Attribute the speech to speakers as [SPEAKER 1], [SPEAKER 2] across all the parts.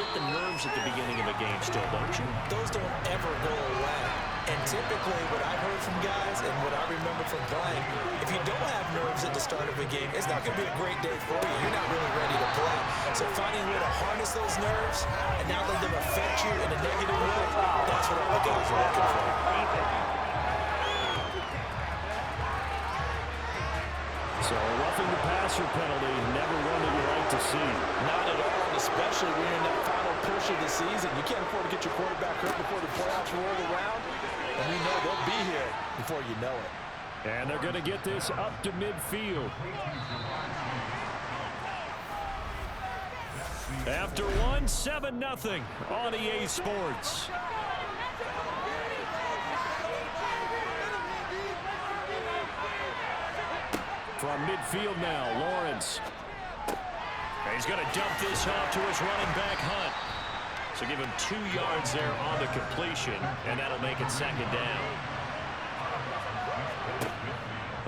[SPEAKER 1] get the nerves at the beginning of a game still, don't you?
[SPEAKER 2] Those don't ever go away. And typically what I've heard from guys and what I remember from playing, if you don't have nerves at the start of a game, it's not going to be a great day for you. You're not really ready to play. So finding a way to harness those nerves and not let them affect you in a negative way, that's what all the guys are looking for.
[SPEAKER 1] So a roughing the passer penalty, never one that you like to see.
[SPEAKER 2] Not at all, especially when you're in that final push of the season. You can't afford to get your quarterback hurt before the playoffs roll around. And you know they'll be here before you know it.
[SPEAKER 1] And they're going to get this up to midfield. After one, 7-0 on EA Sports. From midfield now, Lawrence. He's going to dump this off to his running back, Hunt. So give him 2 yards there on the completion, and that'll make it second down.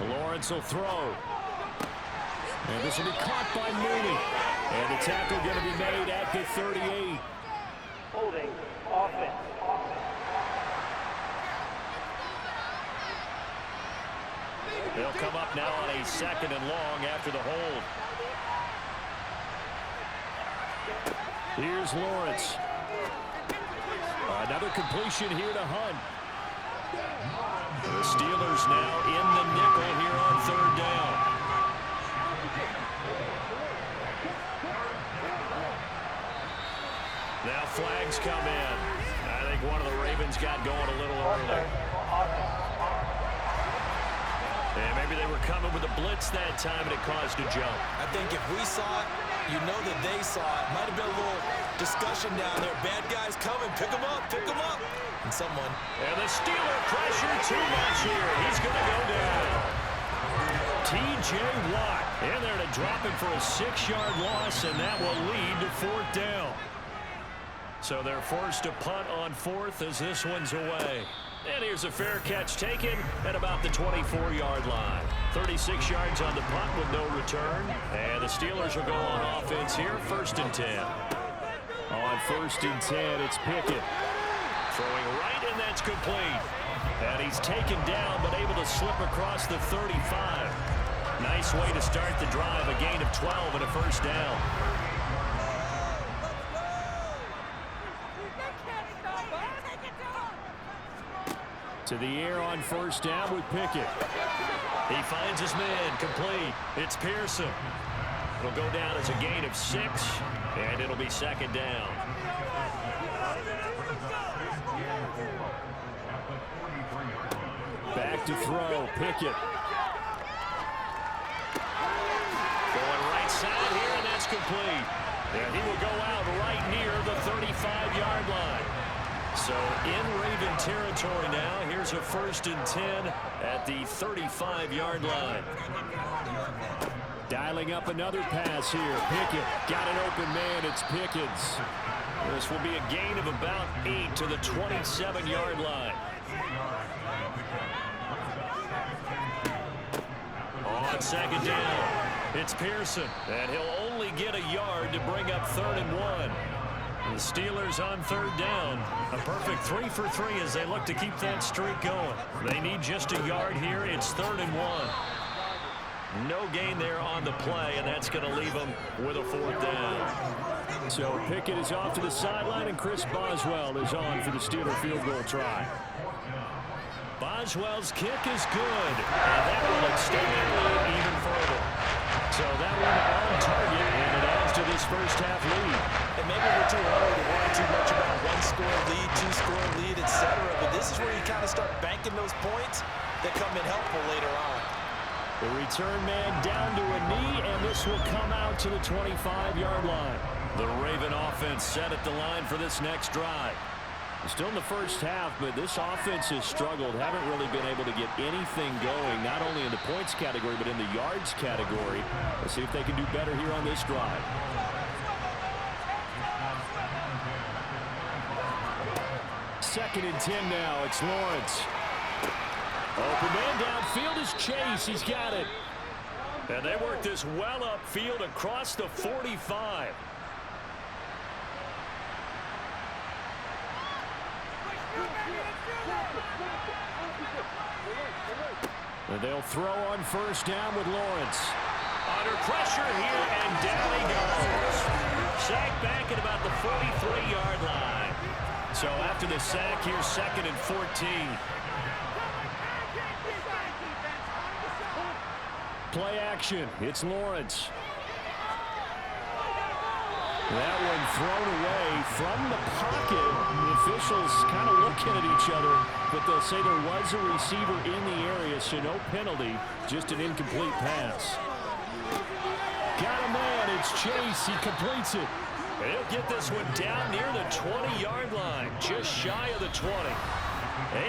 [SPEAKER 1] Lawrence will throw. And this will be caught by Mooney. And the tackle going to be made at the 38.
[SPEAKER 3] Holding offense.
[SPEAKER 1] They'll come up now on a 2nd and long after the hold. Here's Lawrence. Another completion here to Hunt. The Steelers now in the nickel here on 3rd down. Now flags come in. I think one of the Ravens got going a little early. And maybe they were coming with a blitz that time and it caused a jump.
[SPEAKER 2] I think if we saw it, you know that they saw it. Might have been a little discussion down there. Bad guys coming. Pick them up. Pick them up. And someone.
[SPEAKER 1] And the Steeler pressure too much here. He's going to go down. T.J. Watt in there to drop him for a 6-yard loss, and that will lead to 4th down. So they're forced to punt on 4th as this one's away. And here's a fair catch taken at about the 24-yard line. 36 yards on the punt with no return. And the Steelers will go on offense here, 1st and 10. On 1st and 10, it's Pickett. Throwing right, and that's complete. And he's taken down, but able to slip across the 35. Nice way to start the drive, a gain of 12 and a 1st down. To the air on 1st down with Pickett. He finds his man, complete. It's Pearson. It'll go down as a gain of 6, and it'll be 2nd down. Back to throw, Pickett. Going right side here, and that's complete. And he will go out right near the 35-yard line. So in Raven territory now. Here's a 1st and 10 at the 35-yard line. Dialing up another pass here. Pickett got an open man. It's Pickens. This will be a gain of about 8 to the 27-yard line. On 2nd down, it's Pearson. And he'll only get a yard to bring up 3rd and 1. The Steelers on 3rd down. A perfect 3 for 3 as they look to keep that streak going. They need just a yard here. It's 3rd and 1. No gain there on the play, and that's going to leave them with a 4th down. So Pickett is off to the sideline, and Chris Boswell is on for the Steeler field goal try. Boswell's kick is good, and that will extend the lead even further. So that one on target, and it adds to this first half lead.
[SPEAKER 2] And maybe we're too early to worry too much about 1-score lead, 2-score lead, etc. But this is where you kind of start banking those points that come in helpful later on.
[SPEAKER 1] The return man down to a knee, and this will come out to the 25-yard line. The Raven offense set at the line for this next drive. Still in the first half, but this offense has struggled. Haven't really been able to get anything going, not only in the points category, but in the yards category. Let's see if they can do better here on this drive. Second and 10 now. It's Lawrence. Open man downfield is Chase. He's got it. And they work this well upfield across the 45. And they'll throw on first down with Lawrence. Under pressure here, and down he goes. Sacked back at about the 43-yard line. So after the sack, here's 2nd and 14. Play action. It's Lawrence. That one thrown away from the pocket. The officials kind of looking at each other, but they'll say there was a receiver in the area, so no penalty, just an incomplete pass. Got a man. It's Chase. He completes it. He'll get this one down near the 20-yard line, just shy of the 20.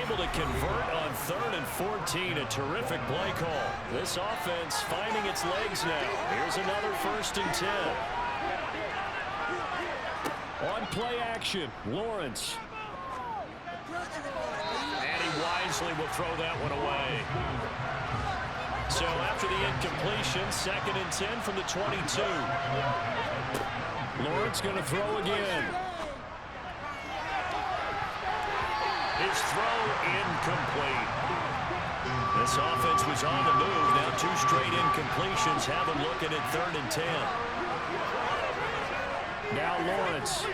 [SPEAKER 1] Able to convert on 3rd and 14. A terrific play call. This offense finding its legs now. Here's another 1st and 10. On play action, Lawrence. And he wisely will throw that one away. So after the incompletion, 2nd and 10 from the 22. Lawrence going to throw again. His throw incomplete. This offense was on the move. Now 2 straight incompletions have him looking at 3rd and 10. Now Lawrence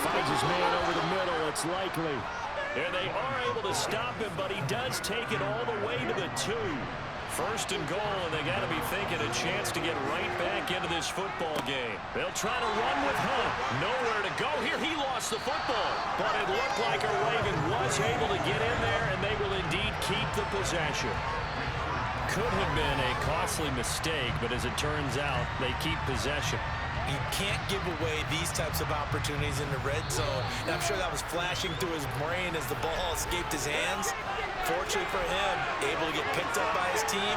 [SPEAKER 1] finds his man over the middle. It's likely. And they are able to stop him, but he does take it all the way to the 2. 1st and goal, and they got to be thinking a chance to get right back into this football game. They'll try to run with Hunt. Nowhere to go here. He lost the football, but it looked like a Raven was able to get in there, and they will indeed keep the possession. Could have been a costly mistake, but as it turns out, they keep possession.
[SPEAKER 2] You can't give away these types of opportunities in the red zone. And I'm sure that was flashing through his brain as the ball escaped his hands. Fortunately for him, able to get picked up by his team,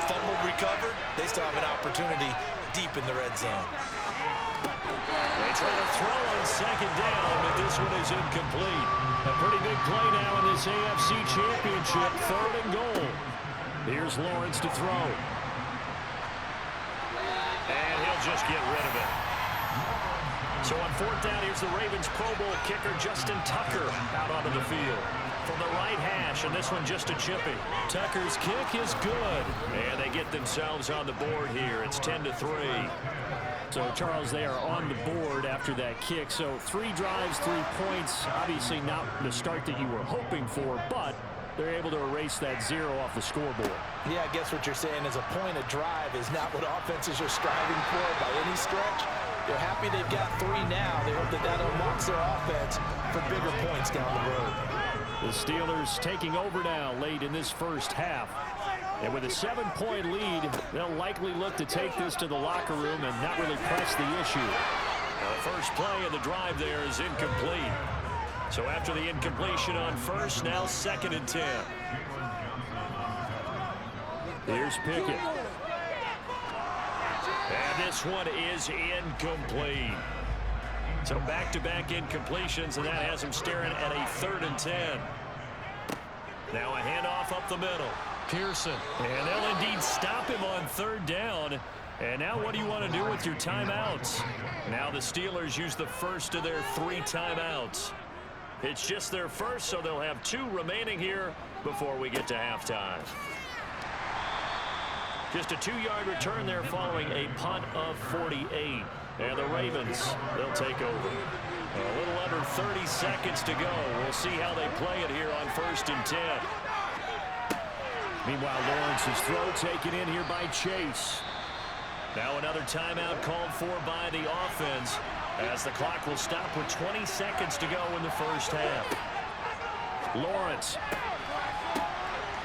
[SPEAKER 2] fumbled, recovered. They still have an opportunity deep in the red zone.
[SPEAKER 1] They try to throw on 2nd down, but this one is incomplete. A pretty big play now in this AFC Championship, 3rd and goal. Here's Lawrence to throw. And he'll just get rid of it. So on 4th down, here's the Ravens Pro Bowl kicker, Justin Tucker, out onto the field. From the right hash, and this one just a chippy. Tucker's kick is good. And they get themselves on the board here. It's 10-3. So, Charles, they are on the board after that kick. So 3 drives, 3 points. Obviously not the start that you were hoping for, but they're able to erase that 0 off the scoreboard.
[SPEAKER 2] Yeah, I guess what you're saying is a point of drive is not what offenses are striving for by any stretch. They're happy they've got 3 now. They hope that that unlocks their offense for bigger points down the road.
[SPEAKER 1] The Steelers taking over now late in this first half. And with a 7-point lead, they'll likely look to take this to the locker room and not really press the issue. The first play of the drive there is incomplete. So after the incompletion on first, now 2nd and 10. Here's Pickett. And this one is incomplete. So back-to-back incompletions, and that has him staring at a 3rd and 10. Now a handoff up the middle. Pearson. And they'll indeed stop him on 3rd down. And now what do you want to do with your timeouts? Now the Steelers use the first of their 3 timeouts. It's just their first, so they'll have 2 remaining here before we get to halftime. Just a 2-yard return there following a punt of 48. And the Ravens, they'll take over. A little under 30 seconds to go. We'll see how they play it here on 1st and 10. Meanwhile, Lawrence's throw taken in here by Chase. Now another timeout called for by the offense, as the clock will stop with 20 seconds to go in the first half. Lawrence.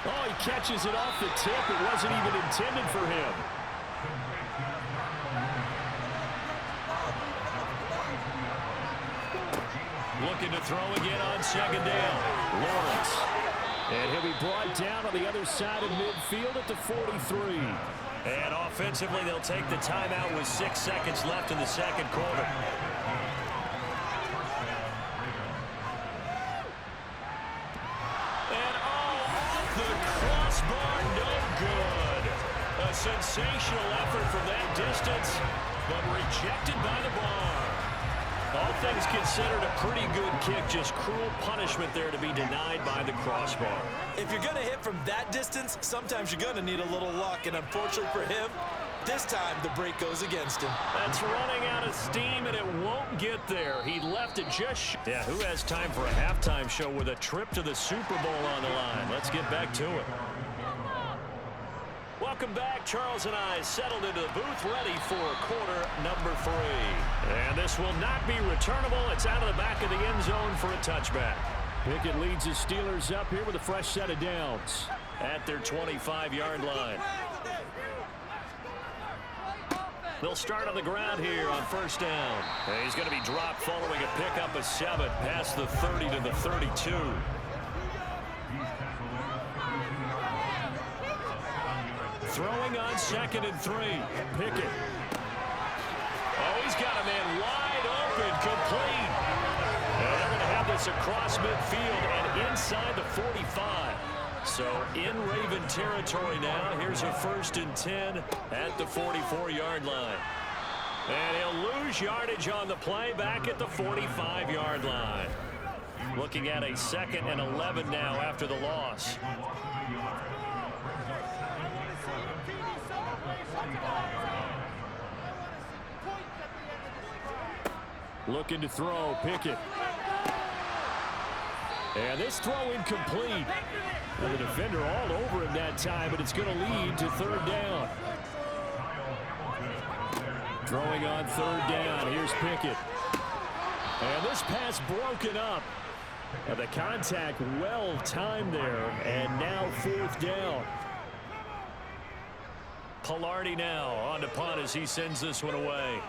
[SPEAKER 1] Oh, he catches it off the tip. It wasn't even intended for him. Looking to throw again on 2nd down. Lawrence. And he'll be brought down on the other side of midfield at the 43. And offensively, they'll take the timeout with 6 seconds left in the 2nd quarter. And off the crossbar, no good. A sensational effort from that distance, but rejected by the bar. All things Fielding's considered a pretty good kick, just cruel punishment there to be denied by the crossbar.
[SPEAKER 2] If you're going to hit from that distance, sometimes you're going to need a little luck, and unfortunately for him, this time the break goes against him.
[SPEAKER 1] That's running out of steam, and it won't get there. He left it just... Yeah, who has time for a halftime show with a trip to the Super Bowl on the line? Let's get back to it. Welcome back. Charles and I settled into the booth, ready for quarter number 3. And this will not be returnable. It's out of the back of the end zone for a touchback. Pickett leads his Steelers up here with a fresh set of downs at their 25-yard line. They'll start on the ground here on first down. And he's going to be dropped following a pickup of 7 past the 30 to the 32. Throwing on 2nd and 3. Pickett. Oh, he's got a man wide open, complete. And they're going to have this across midfield and inside the 45. So in Raven territory now. Here's a 1st and 10 at the 44-yard line. And he'll lose yardage on the play back at the 45-yard line. Looking at a 2nd and 11 now after the loss. Looking to throw, Pickett. And this throw incomplete. And the defender all over him that time, but it's going to lead to 3rd down. Throwing on 3rd down. Here's Pickett. And this pass broken up. And the contact well timed there. And now 4th down. Pilardi now on to punt as he sends this one away.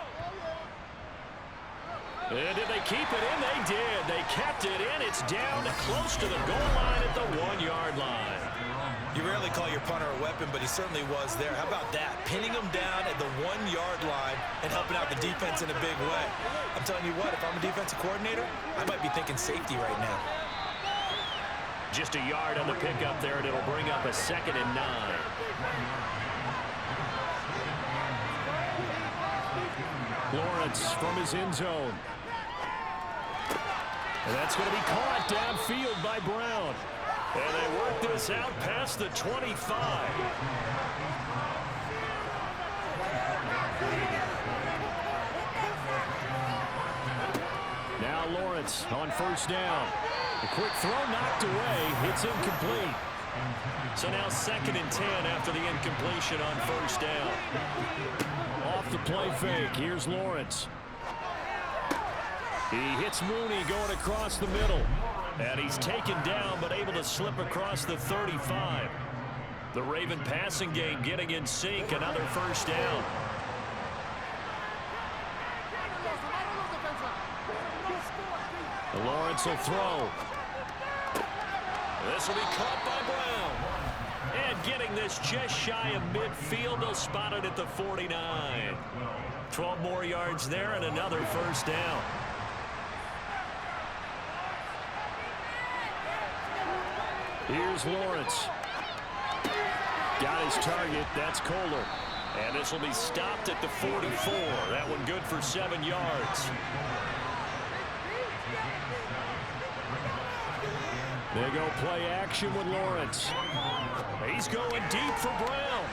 [SPEAKER 1] And did they keep it in? They did. They kept it in. It's down close to the goal line at the 1-yard line.
[SPEAKER 2] You rarely call your punter a weapon, but he certainly was there. How about that? Pinning him down at the 1-yard line and helping out the defense in a big way. I'm telling you what, if I'm a defensive coordinator, I might be thinking safety right now.
[SPEAKER 1] Just a yard on the pickup there, and it'll bring up a 2nd and 9. Lawrence from his end zone. And that's going to be caught downfield by Brown. And they work this out past the 25. Now Lawrence on first down. A quick throw knocked away. It's incomplete. So now 2nd and 10 after the incompletion on first down. Off the play fake. Here's Lawrence. He hits Mooney going across the middle. And he's taken down but able to slip across the 35. The Raven passing game getting in sync. Another first down. Lawrence will throw. This will be caught by Brown. And getting this just shy of midfield. They'll spot it at the 49. 12 more yards there and another first down. Here's Lawrence. Got his target. That's Kohler. And this will be stopped at the 44. That one good for 7 yards. They go play action with Lawrence. He's going deep for Brown.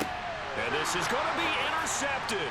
[SPEAKER 1] And this is going to be intercepted.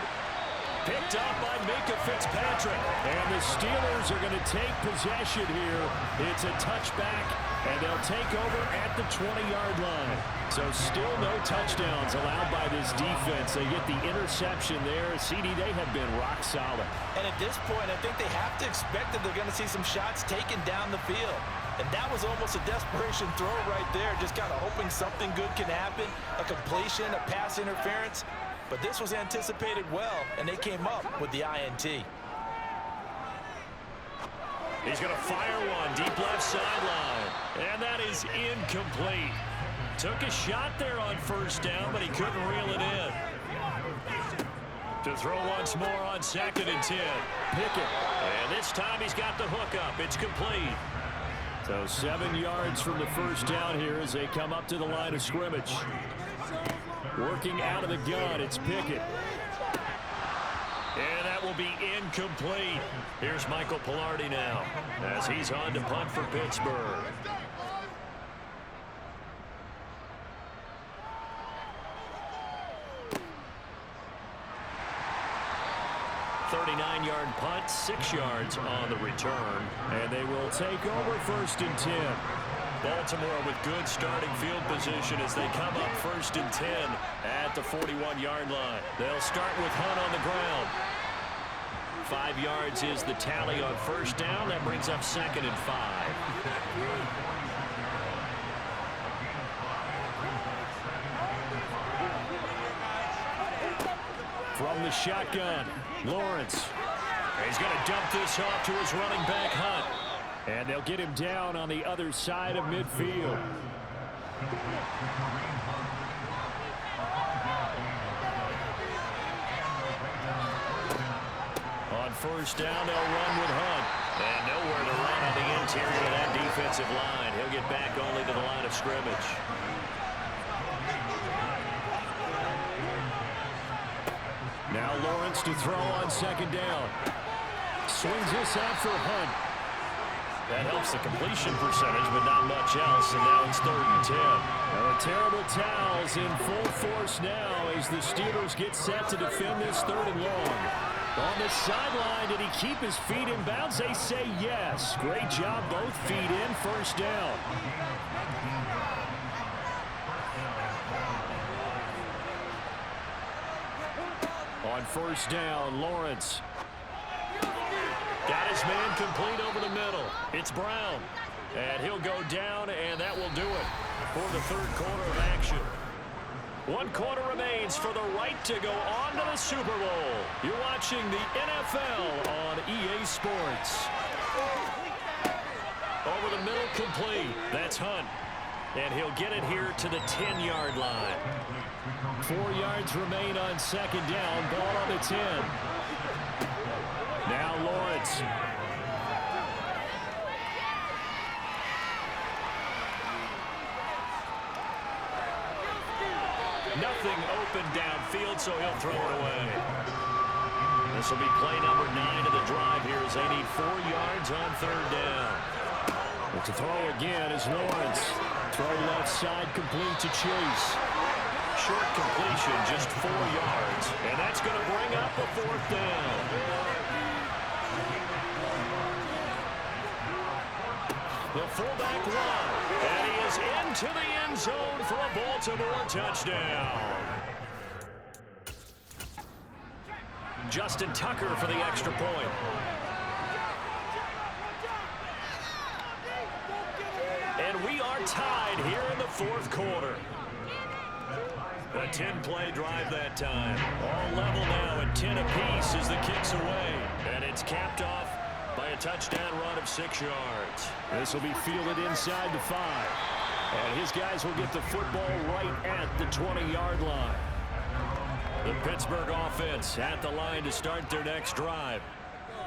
[SPEAKER 1] Picked up by Minka Fitzpatrick. And the Steelers are going to take possession here. It's a touchback, and they'll take over at the 20-yard line. So still no touchdowns allowed by this defense. They get the interception there. CD, they have been rock solid.
[SPEAKER 2] And at this point, I think they have to expect that they're going to see some shots taken down the field. And that was almost a desperation throw right there, just kind of hoping something good can happen, a completion, a pass interference. But this was anticipated well, and they came up with the INT.
[SPEAKER 1] He's going to fire one deep left sideline, and that is incomplete. Took a shot there on first down, but he couldn't reel it in. To throw once more on 2nd and 10. Pickett, and this time he's got the hook up. It's complete. So 7 yards from the first down here as they come up to the line of scrimmage. Working out of the gun, it's Pickett. And that will be incomplete. Here's Michael Pilardi now as he's on to punt for Pittsburgh. 39-yard punt, 6 yards on the return. And they will take over 1st and 10. Baltimore with good starting field position as they come up 1st and 10 at the 41-yard line. They'll start with Hunt on the ground. 5 yards is the tally on 1st down. That brings up 2nd and 5. From the shotgun, Lawrence. He's going to dump this off to his running back, Hunt. And they'll get him down on the other side of midfield. On 1st down, they'll run with Hunt. And nowhere to run on the interior of that defensive line. He'll get back only to the line of scrimmage. Now Lawrence to throw on 2nd down. Swings this out for Hunt. That helps the completion percentage, but not much else. And now it's 3rd and 10. Now the terrible towels in full force now as the Steelers get set to defend this 3rd and long. On the sideline, did he keep his feet in bounds? They say yes. Great job, both feet in, 1st down. On 1st down, Lawrence. Got his man complete over the middle. It's Brown. And he'll go down, and that will do it for the 3rd quarter of action. 1 quarter remains for the right to go on to the Super Bowl. You're watching the NFL on EA Sports. Over the middle, complete. That's Hunt. And he'll get it here to the 10-yard line. 4 yards remain on 2nd down. Ball on the 10. Now Lawrence. Nothing open downfield, so he'll throw it away. This will be play number 9 of the drive here as they need 4 yards on 3rd down. But to throw again is Lawrence. Throw left side complete to Chase. Short completion, just 4 yards. And that's going to bring up the 4th down. The fullback run. And he is into the end zone for a Baltimore touchdown. Justin Tucker for the extra point. And we are tied here in the 4th quarter. A 10-play drive that time. All level now at 10 apiece as the kick's away. And it's capped off by a touchdown run of 6 yards. This will be fielded inside the 5. And his guys will get the football right at the 20-yard line. The Pittsburgh offense at the line to start their next drive.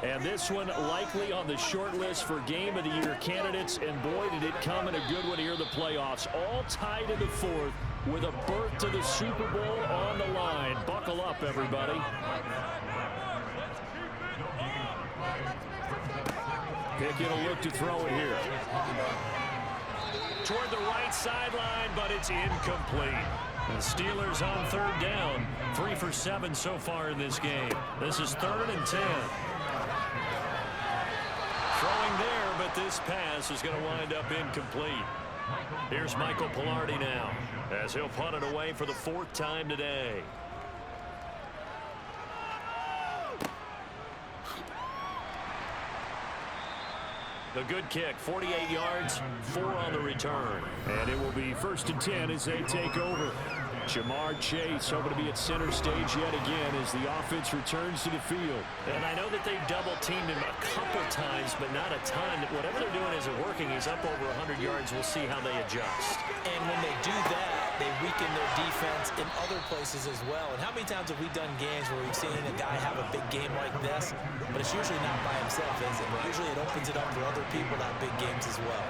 [SPEAKER 1] And this one likely on the short list for Game of the Year candidates. And boy, did it come in a good one here in the playoffs. All tied in the 4th with a berth to the Super Bowl on the line. Buckle up, everybody. Pickett will look to throw it here. Toward the right sideline, but it's incomplete. The Steelers on 3rd down. 3 for 7 so far in this game. This is 3rd and 10. Throwing there, but this pass is going to wind up incomplete. Here's Michael Pilardi now as he'll punt it away for the 4th time today. A good kick, 48 yards, 4 on the return. And it will be 1st and 10 as they take over. Jamar Chase hoping to be at center stage yet again as the offense returns to the field. And I know that they've double-teamed him a couple times, but not a ton. Whatever they're doing isn't working. He's up over 100 yards. We'll see how they adjust.
[SPEAKER 2] And when they do that, they weaken their defense in other places as well. And how many times have we done games where we've seen a guy have a big game like this, but it's usually not by himself, is it? Usually it opens it up for other people to have big games as well.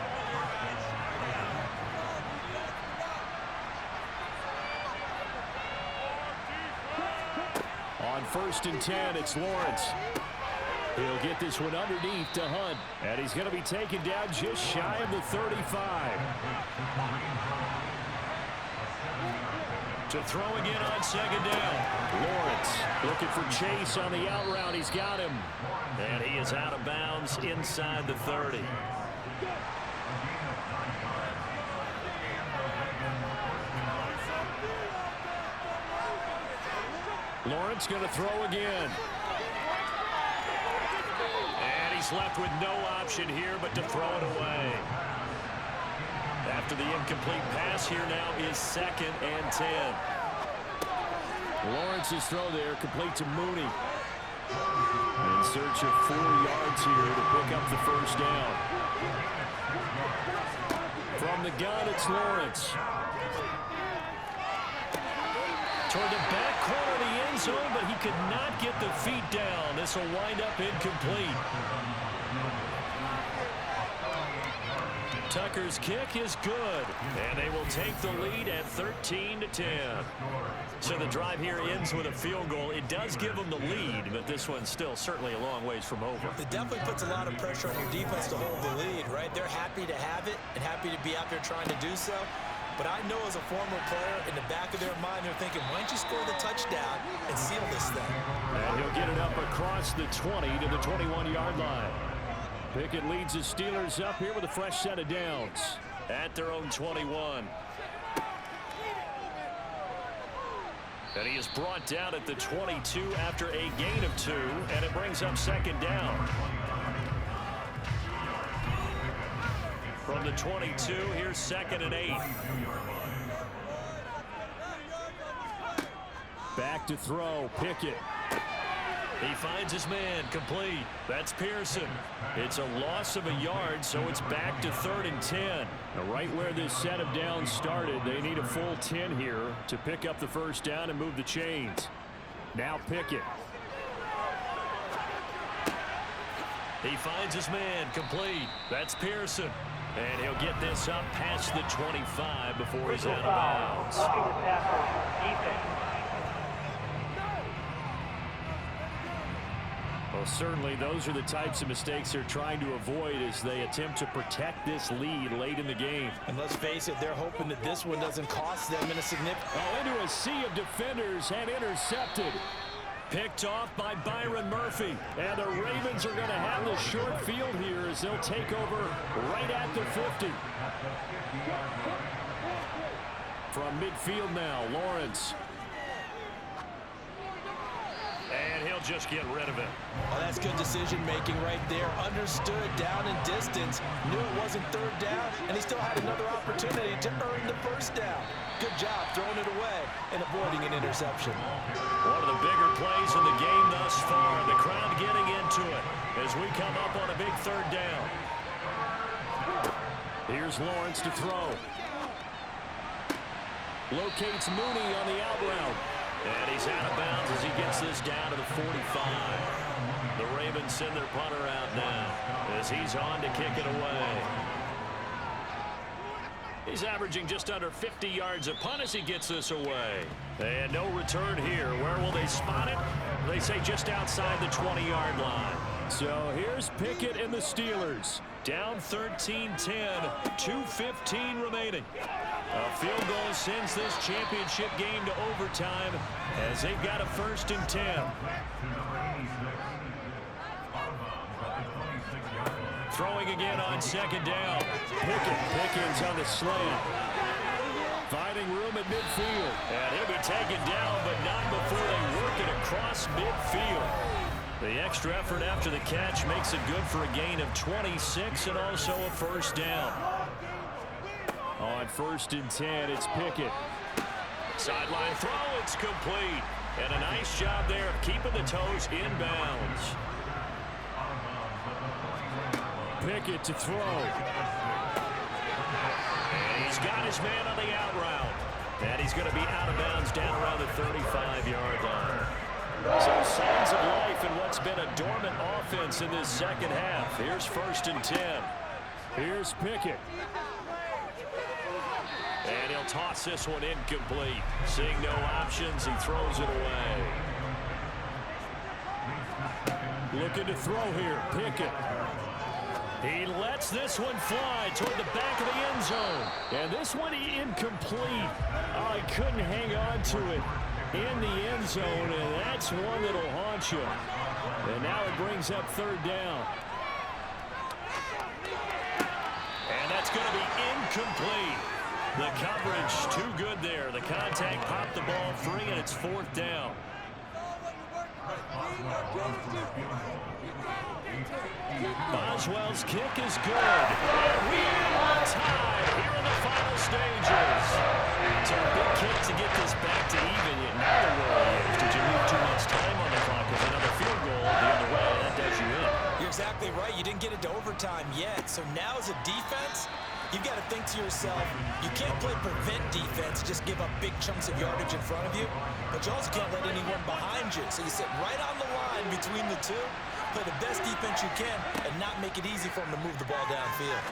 [SPEAKER 1] On first and 10, it's Lawrence. He'll get this one underneath to Hunt. And he's going to be taken down just shy of the 35. To throw again on second down. Lawrence looking for Chase on the out route. He's got him. And he is out of bounds inside the 30. Lawrence going to throw again. And he's left with no option here but to throw it away. After the incomplete pass, here now is 2nd and 10. Lawrence's throw there complete to Mooney. In search of 4 yards here to pick up the first down. From the gun, it's Lawrence. Toward the back corner of the end zone, but he could not get the feet down. This will wind up incomplete. Tucker's kick is good, and they will take the lead at 13-10. So the drive here ends with a field goal. It does give them the lead, but this one's still certainly a long ways from over.
[SPEAKER 2] It definitely puts a lot of pressure on your defense to hold the lead, right? They're happy to have it and happy to be out there trying to do so. But I know as a former player, in the back of their mind, they're thinking, why don't you score the touchdown and seal this thing?
[SPEAKER 1] And he'll get it up across the 20 to the 21-yard line. Pickett leads the Steelers up here with a fresh set of downs at their own 21. And he is brought down at the 22 after a gain of 2, and it brings up 2nd down. From the 22, here's 2nd and 8. Back to throw, Pickett. He finds his man, complete. That's Pearson. It's a loss of a yard, so it's back to 3rd and 10. Now, right where this set of downs started, they need a full 10 here to pick up the first down and move the chains. Now Pickett. He finds his man, complete. That's Pearson. And he'll get this up past the 25 before he's out of bounds.
[SPEAKER 3] Roughing the passer, defense.
[SPEAKER 1] Well, certainly those are the types of mistakes they're trying to avoid as they attempt to protect this lead late in the game.
[SPEAKER 2] And let's face it, they're hoping that this one doesn't cost them in a significant...
[SPEAKER 1] Oh, into a sea of defenders and intercepted. Picked off by Byron Murphy. And the Ravens are going to have the short field here as they'll take over right at the 50. From midfield now, Lawrence. And he'll just get rid of it.
[SPEAKER 2] Oh, that's good decision-making right there. Understood down and distance. Knew it wasn't 3rd down, and he still had another opportunity to earn the first down. Good job throwing it away and avoiding an interception.
[SPEAKER 1] One of the bigger plays in the game thus far. The crowd getting into it as we come up on a big 3rd down. Here's Lawrence to throw. Locates Mooney on the out route. And he's out of bounds as he gets this down to the 45. The Ravens send their punter out now as he's on to kick it away. He's averaging just under 50 yards a punt as he gets this away. And no return here. Where will they spot it? They say just outside the 20-yard line. So here's Pickett and the Steelers. Down 13-10, 2:15 remaining. A field goal sends this championship game to overtime as they've got a 1st and 10. Throwing again on 2nd down. Pickens on the slant. Finding room at midfield. And he'll be taken down, but not before they work it across midfield. The extra effort after the catch makes it good for a gain of 26 and also a 1st down. On 1st and 10, it's Pickett. Sideline throw, it's complete. And a nice job there of keeping the toes inbounds. Pickett to throw. And he's got his man on the out route. And he's going to be out of bounds down around the 35-yard line. So signs of life in what's been a dormant offense in this 2nd half. Here's 1st and 10. Here's Pickett. And he'll toss this one incomplete. Seeing no options, he throws it away. Looking to throw here. Pickett. He lets this one fly toward the back of the end zone. And this one incomplete. Oh, he couldn't hang on to it in the end zone, and that's one that'll haunt you. And now it brings up third down. And that's going to be incomplete. The coverage too good there. The contact popped the ball free, and it's fourth down. Boswell's kick is good. And we are tied here in the final stages. So a big kick to get this back to even. Now the worry is, did you leave too much time on the clock with another field goal the other way? That does you in.
[SPEAKER 2] You're exactly right. You didn't get it to overtime yet. So now as a defense, you've got to think to yourself, you can't play prevent defense, just give up big chunks of yardage in front of you, but you also can't let anyone behind you. So you sit right on the line between the two, play the best defense you can, and not make it easy for them to move the ball downfield.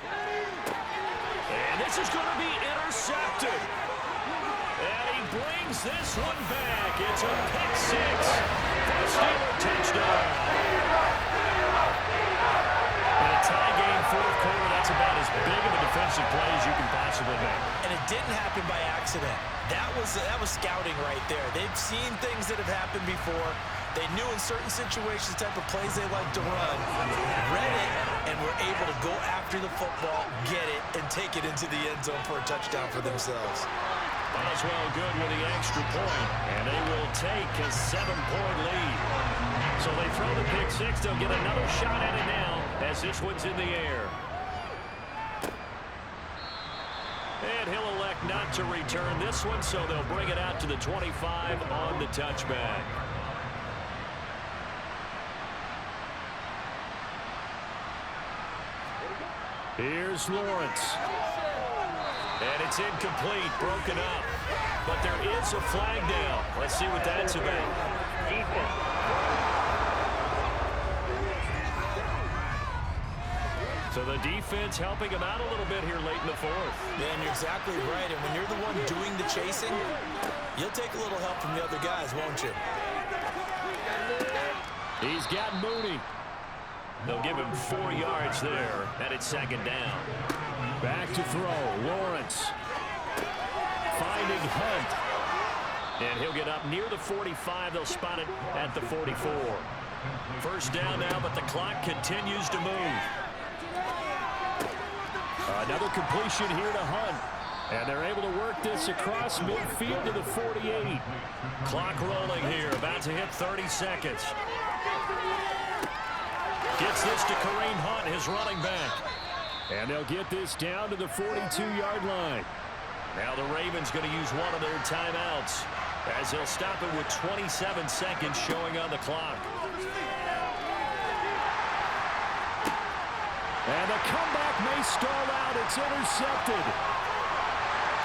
[SPEAKER 1] And this is going to be intercepted. And he brings this one back. It's a pick six for the Steeler touchdown. In a tie game, fourth quarter, that's about as big of a defensive play as you can possibly make.
[SPEAKER 2] And it didn't happen by accident. That was scouting right there. They've seen things that have happened before. They knew in certain situations the type of plays they like to run, read it, and were able to go after the football, get it, and take it into the end zone for a touchdown for themselves.
[SPEAKER 1] Boswell good with the extra point, and they will take a 7-point lead. So they throw the pick six. They'll get another shot at it now as this one's in the air. And he'll elect not to return this one, so they'll bring it out to the 25 on the touchback. Here's Lawrence. And it's incomplete, broken up. But there is a flag down. Let's see what that's about. So the defense helping him out a little bit here late in the fourth.
[SPEAKER 2] Man, you're exactly right. And when you're the one doing the chasing, you'll take a little help from the other guys, won't you?
[SPEAKER 1] He's got Mooney. They'll give him 4 yards there, and it's second down. Back to throw, Lawrence. Finding Hunt. And he'll get up near the 45. They'll spot it at the 44. First down now, but the clock continues to move. Another completion here to Hunt. And they're able to work this across midfield to the 48. Clock rolling here, about to hit 30 seconds. Gets this to Kareem Hunt, his running back. And they'll get this down to the 42-yard line. Now the Ravens going to use one of their timeouts as they'll stop it with 27 seconds showing on the clock. And the comeback may stall out. It's intercepted.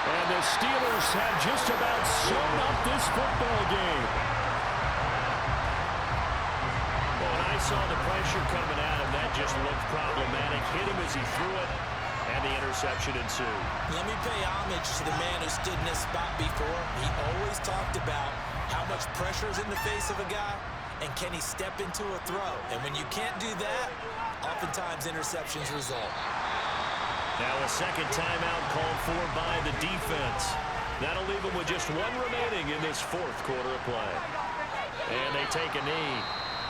[SPEAKER 1] And the Steelers have just about sewn up this football game. When I saw the pressure coming at him, that just looked problematic. Hit him as he threw it, and the interception ensued.
[SPEAKER 2] Let me pay homage to the man who stood in this spot before. He always talked about how much pressure is in the face of a guy, and can he step into a throw. And when you can't do that, oftentimes interceptions result.
[SPEAKER 1] Now a second timeout called for by the defense. That'll leave them with just one remaining in this fourth quarter of play. And they take a knee.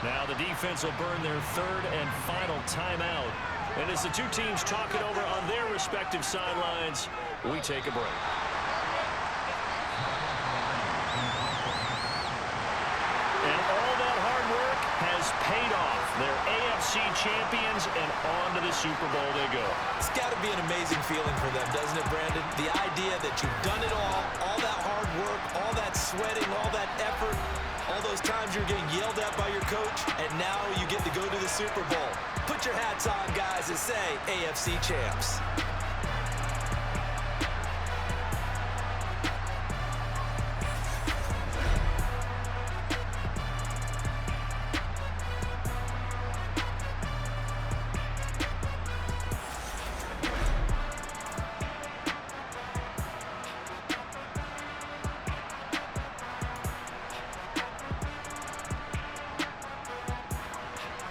[SPEAKER 1] Now the defense will burn their third and final timeout. And as the two teams talk it over on their respective sidelines, we take a break. And all that hard work has paid off. They're AFC champions, and on to the Super Bowl they go.
[SPEAKER 2] It's got to be an amazing feeling for them, doesn't it, Brandon? The idea that you've done it all that hard work, all that sweating, all that effort, all those times you're getting yelled at by your coach, and now you get to go to the Super Bowl. Put your hats on, guys, and say AFC champs.